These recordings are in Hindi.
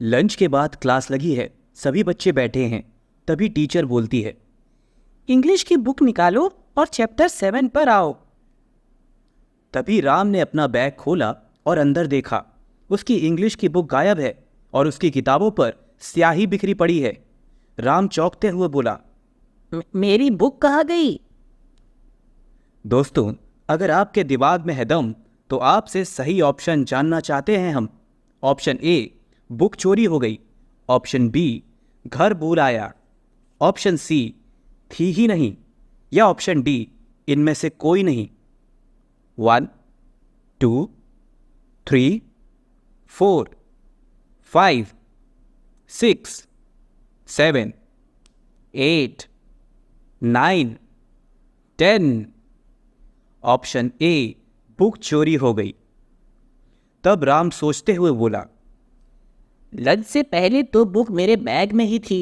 लंच के बाद क्लास लगी है, सभी बच्चे बैठे हैं। तभी टीचर बोलती है, इंग्लिश की बुक निकालो और चैप्टर 7 पर आओ। तभी राम ने अपना बैग खोला और अंदर देखा। उसकी इंग्लिश की बुक गायब है और उसकी किताबों पर स्याही बिखरी पड़ी है। राम चौंकते हुए बोला, मेरी बुक कहाँ गई? दोस्तों, अगर आपके दिमाग में है दम तो आपसे सही ऑप्शन जानना चाहते हैं हम। ऑप्शन ए, बुक चोरी हो गई। ऑप्शन बी, घर भूल आया। ऑप्शन सी, थी ही नहीं। या ऑप्शन डी, इनमें से कोई नहीं। 1 2 3 4 5 6 7 8 9 10। ऑप्शन ए, बुक चोरी हो गई। तब राम सोचते हुए बोला, लंच से पहले तो बुक मेरे बैग में ही थी।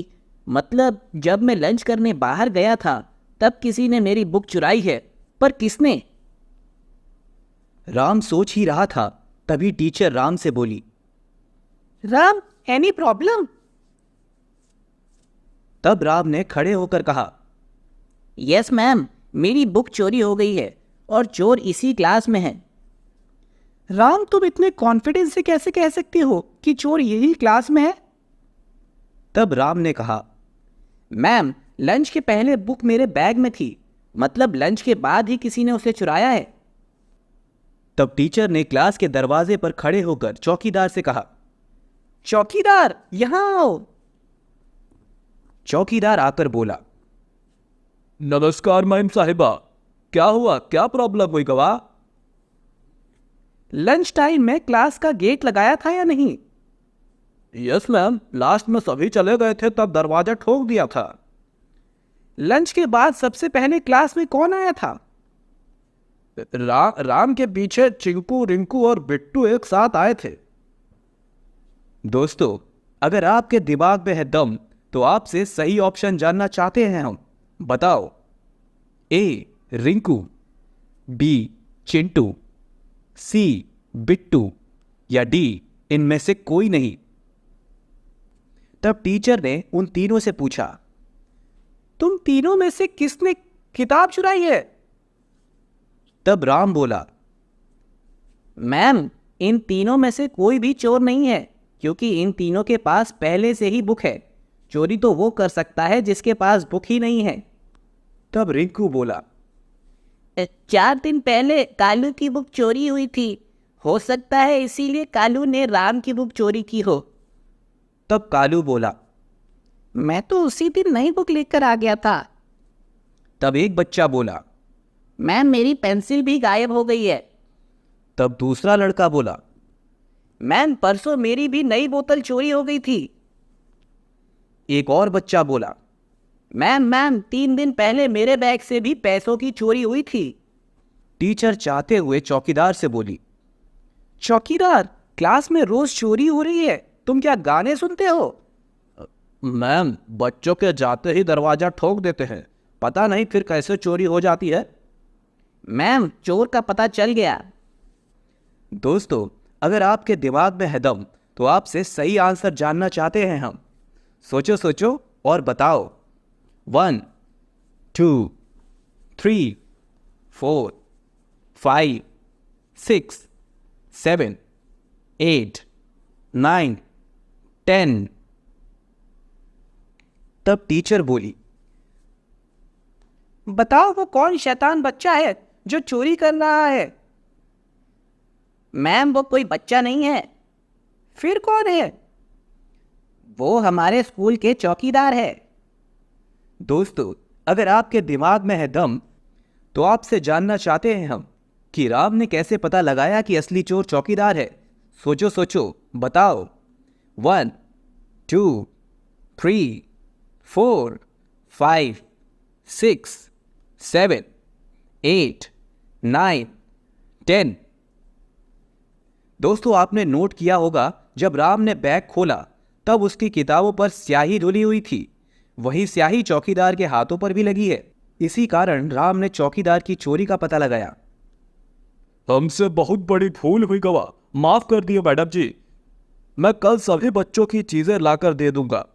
मतलब जब मैं लंच करने बाहर गया था तब किसी ने मेरी बुक चुराई है, पर किसने? राम सोच ही रहा था, तभी टीचर राम से बोली, राम, एनी प्रॉब्लम? तब राम ने खड़े होकर कहा, यस मैम, मेरी बुक चोरी हो गई है और चोर इसी क्लास में है। राम, तुम इतने कॉन्फिडेंस से कैसे कह सकते हो कि चोर यही क्लास में है? तब राम ने कहा, मैम, लंच के पहले बुक मेरे बैग में थी। मतलब लंच के बाद ही किसी ने उसे चुराया है। तब टीचर ने क्लास के दरवाजे पर खड़े होकर चौकीदार से कहा, चौकीदार, यहाँ आओ। चौकीदार आकर बोला, नमस्कार मैम साहिबा, क्या हुआ, क्या प्रॉब्लम हुई गवाह? लंच टाइम में क्लास का गेट लगाया था या नहीं? यस मैम, लास्ट में सभी चले गए थे तब दरवाजा ठोक दिया था। लंच के बाद सबसे पहले क्लास में कौन आया था? राम के पीछे चिंकू, रिंकू और बिट्टू एक साथ आए थे। दोस्तों, अगर आपके दिमाग में है दम तो आपसे सही ऑप्शन जानना चाहते हैं हम। बताओ, ए रिंकू, बी चिंटू, सी बिट्टू या डी इनमें से कोई नहीं। तब टीचर ने उन तीनों से पूछा, तुम तीनों में से किसने किताब चुराई है? तब राम बोला, मैम, इन तीनों में से कोई भी चोर नहीं है, क्योंकि इन तीनों के पास पहले से ही बुक है। चोरी तो वो कर सकता है जिसके पास बुक ही नहीं है। तब रिंकू बोला, 4 दिन पहले कालू की बुक चोरी हुई थी। हो सकता है इसीलिए कालू ने राम की बुक चोरी की हो। तब कालू बोला, मैं तो उसी दिन नई बुक लेकर आ गया था। तब एक बच्चा बोला, मैम, मेरी पेंसिल भी गायब हो गई है। तब दूसरा लड़का बोला, मैम, परसों मेरी भी नई बोतल चोरी हो गई थी। एक और बच्चा बोला, मैम, 3 दिन पहले मेरे बैग से भी पैसों की चोरी हुई थी। टीचर चाहते हुए चौकीदार से बोली, चौकीदार, क्लास में रोज चोरी हो रही है, तुम क्या गाने सुनते हो? मैम, बच्चों के जाते ही दरवाजा ठोक देते हैं, पता नहीं फिर कैसे चोरी हो जाती है। मैम, चोर का पता चल गया। दोस्तों, अगर आपके दिमाग में है दम तो आपसे सही आंसर जानना चाहते हैं हम। सोचो सोचो और बताओ। 1 2 3 4 5 6 7 8 9 10। तब टीचर बोली, बताओ, वो कौन शैतान बच्चा है जो चोरी कर रहा है? मैम, वो कोई बच्चा नहीं है। फिर कौन है? वो हमारे स्कूल के चौकीदार है। दोस्तों, अगर आपके दिमाग में है दम तो आपसे जानना चाहते हैं हम कि राम ने कैसे पता लगाया कि असली चोर चौकीदार है। सोचो सोचो, बताओ। 1 2 3 4 5 6 7 8 9 10। दोस्तों, आपने नोट किया होगा, जब राम ने बैग खोला तब उसकी किताबों पर स्याही धुली हुई थी। वही स्याही चौकीदार के हाथों पर भी लगी है। इसी कारण राम ने चौकीदार की चोरी का पता लगाया। हमसे बहुत बड़ी भूल हुई गवाह, माफ कर दिए मैडम जी। मैं कल सभी बच्चों की चीजें लाकर दे दूंगा।